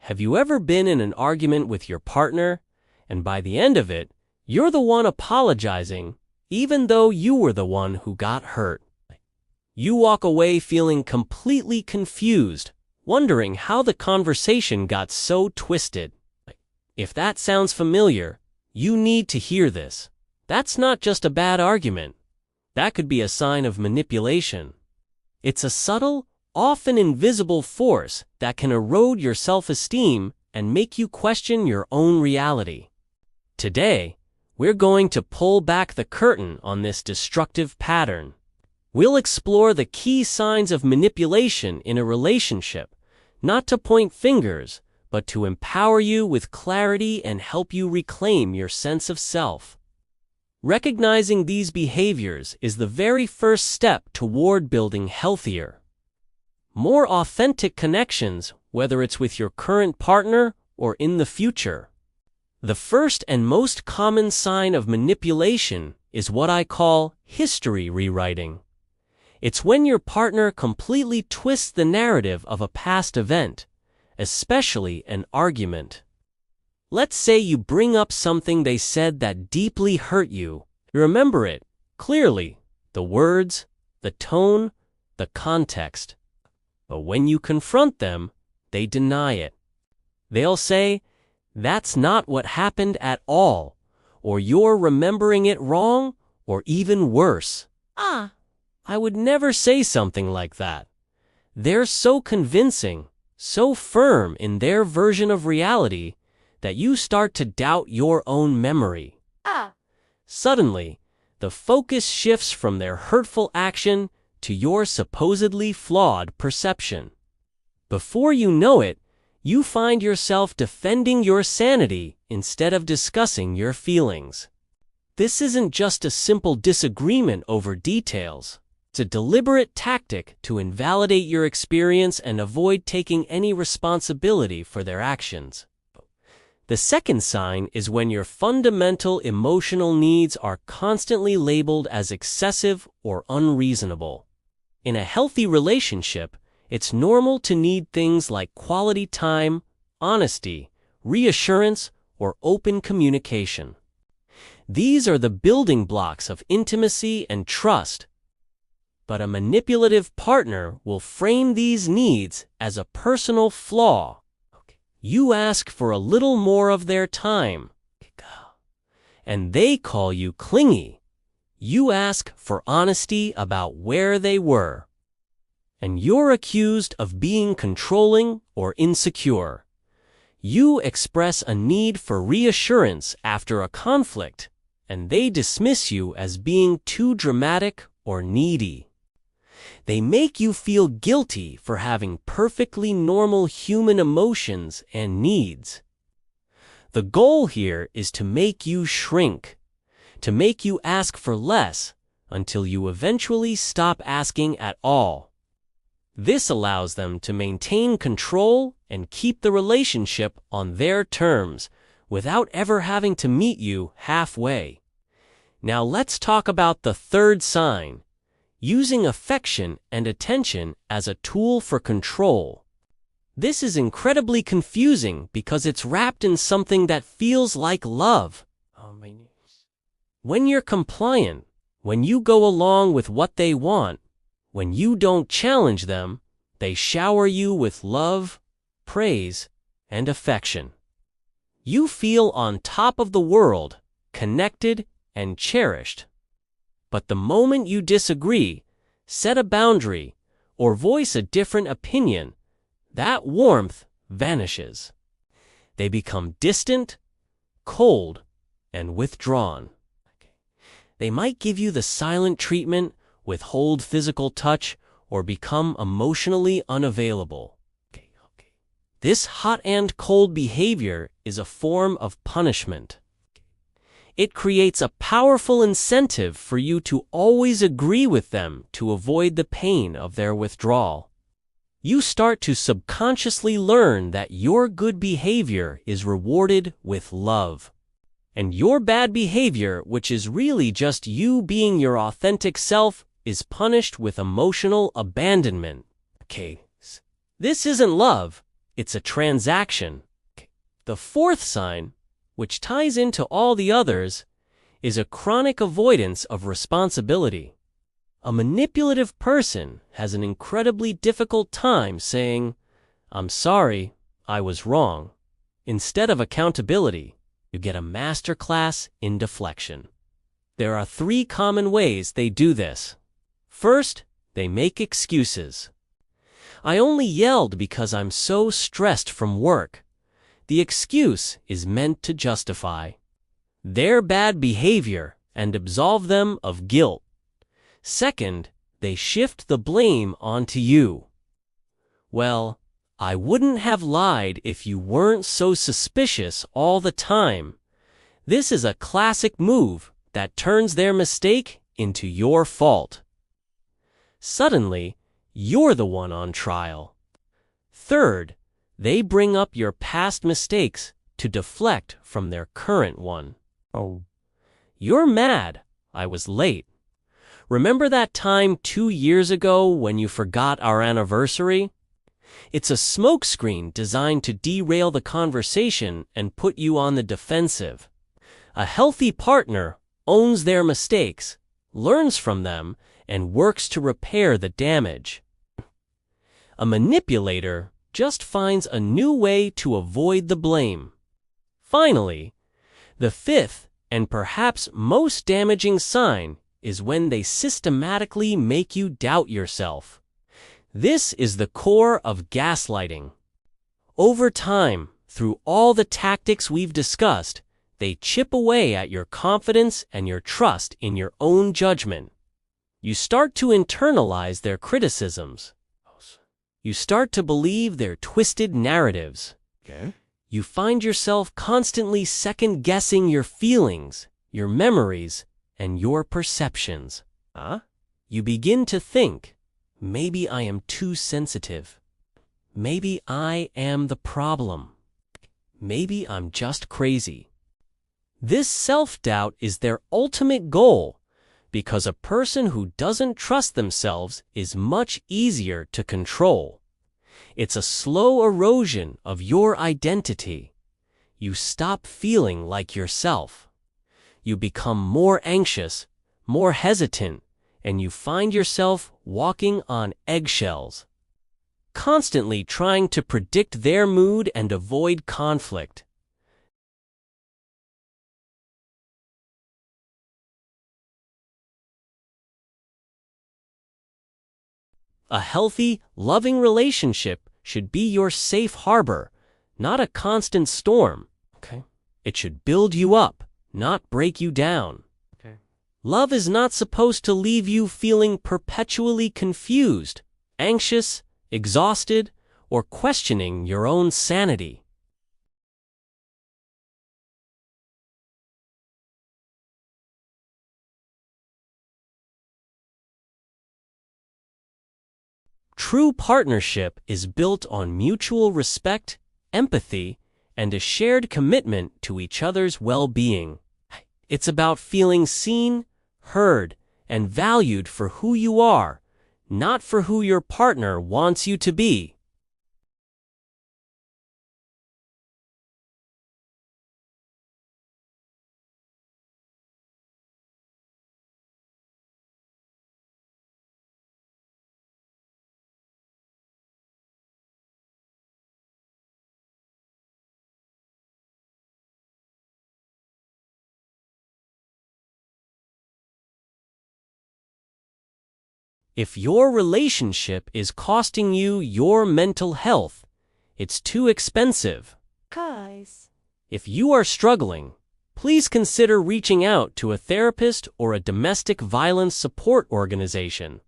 Have you ever been in an argument with your partner, and by the end of it, you're the one apologizing, even though you were the one who got hurt? You walk away feeling completely confused, wondering how the conversation got so twisted. If that sounds familiar, you need to hear this. That's not just a bad argument. That could be a sign of manipulation. It's a subtle, often invisible force that can erode your self-esteem and make you question your own reality. Today, we're going to pull back the curtain on this destructive pattern. We'll explore the key signs of manipulation in a relationship, not to point fingers, but to empower you with clarity and help you reclaim your sense of self. Recognizing these behaviors is the very first step toward building healthier, more authentic connections, whether it's with your current partner or in the future. The first and most common sign of manipulation is what I call history rewriting. It's when your partner completely twists the narrative of a past event, especially an argument. Let's say you bring up something they said that deeply hurt you. Remember it clearly, the words, the tone, the context. But when you confront them, they deny it. They'll say, "That's not what happened at all," or "You're remembering it wrong," or even worse, "I would never say something like that." They're so convincing, so firm in their version of reality, that you start to doubt your own memory. Suddenly, the focus shifts from their hurtful action to your supposedly flawed perception. Before you know it, you find yourself defending your sanity instead of discussing your feelings. This isn't just a simple disagreement over details. It's a deliberate tactic to invalidate your experience and avoid taking any responsibility for their actions. The second sign is when your fundamental emotional needs are constantly labeled as excessive or unreasonable. In a healthy relationship, it's normal to need things like quality time, honesty, reassurance, or open communication. These are the building blocks of intimacy and trust. But a manipulative partner will frame these needs as a personal flaw. You ask for a little more of their time, and they call you clingy. You ask for honesty about where they were, and you're accused of being controlling or insecure. You express a need for reassurance after a conflict, and they dismiss you as being too dramatic or needy. They make you feel guilty for having perfectly normal human emotions and needs. The goal here is to make you shrink, to make you ask for less until you eventually stop asking at all. This allows them to maintain control and keep the relationship on their terms without ever having to meet you halfway. Now let's talk about the third sign: using affection and attention as a tool for control. This is incredibly confusing because it's wrapped in something that feels like love. When you're compliant, when you go along with what they want, when you don't challenge them, they shower you with love, praise, and affection. You feel on top of the world, connected and cherished. But the moment you disagree, set a boundary, or voice a different opinion, that warmth vanishes. They become distant, cold, and withdrawn. They might give you the silent treatment, withhold physical touch, or become emotionally unavailable. This hot and cold behavior is a form of punishment. It creates a powerful incentive for you to always agree with them to avoid the pain of their withdrawal. You start to subconsciously learn that your good behavior is rewarded with love, and your bad behavior, which is really just you being your authentic self, is punished with emotional abandonment. This isn't love, It's a transaction. The fourth sign, which ties into all the others, is a chronic avoidance of responsibility. A manipulative person has an incredibly difficult time saying, "I'm sorry, I was wrong." Instead of accountability, you get a masterclass in deflection. There are 3 common ways they do this. First, they make excuses. "I only yelled because I'm so stressed from work." The excuse is meant to justify their bad behavior and absolve them of guilt. Second, they shift the blame onto you. "Well, I wouldn't have lied if you weren't so suspicious all the time." This is a classic move that turns their mistake into your fault. Suddenly, you're the one on trial. Third, they bring up your past mistakes to deflect from their current one. "Oh, you're mad I was late. Remember that time 2 years ago when you forgot our anniversary?" It's a smokescreen designed to derail the conversation and put you on the defensive. A healthy partner owns their mistakes, learns from them, and works to repair the damage. A manipulator just finds a new way to avoid the blame. Finally, the fifth and perhaps most damaging sign is when they systematically make you doubt yourself. This is the core of gaslighting. Over time, through all the tactics we've discussed, they chip away at your confidence and your trust in your own judgment. You start to internalize their criticisms. You start to believe their twisted narratives. Okay. You find yourself constantly second-guessing your feelings, your memories, and your perceptions. You begin to think, maybe I am too sensitive. Maybe I am the problem. Maybe I'm just crazy. This self-doubt is their ultimate goal, because a person who doesn't trust themselves is much easier to control. It's a slow erosion of your identity. You stop feeling like yourself. You become more anxious, more hesitant, and you find yourself walking on eggshells, constantly trying to predict their mood and avoid conflict. A healthy, loving relationship should be your safe harbor, not a constant storm. Okay. It should build you up, not break you down. Okay. Love is not supposed to leave you feeling perpetually confused, anxious, exhausted, or questioning your own sanity. True partnership is built on mutual respect, empathy, and a shared commitment to each other's well-being. It's about feeling seen, heard, and valued for who you are, not for who your partner wants you to be. If your relationship is costing you your mental health, it's too expensive. Guys, If you are struggling, please consider reaching out to a therapist or a domestic violence support organization.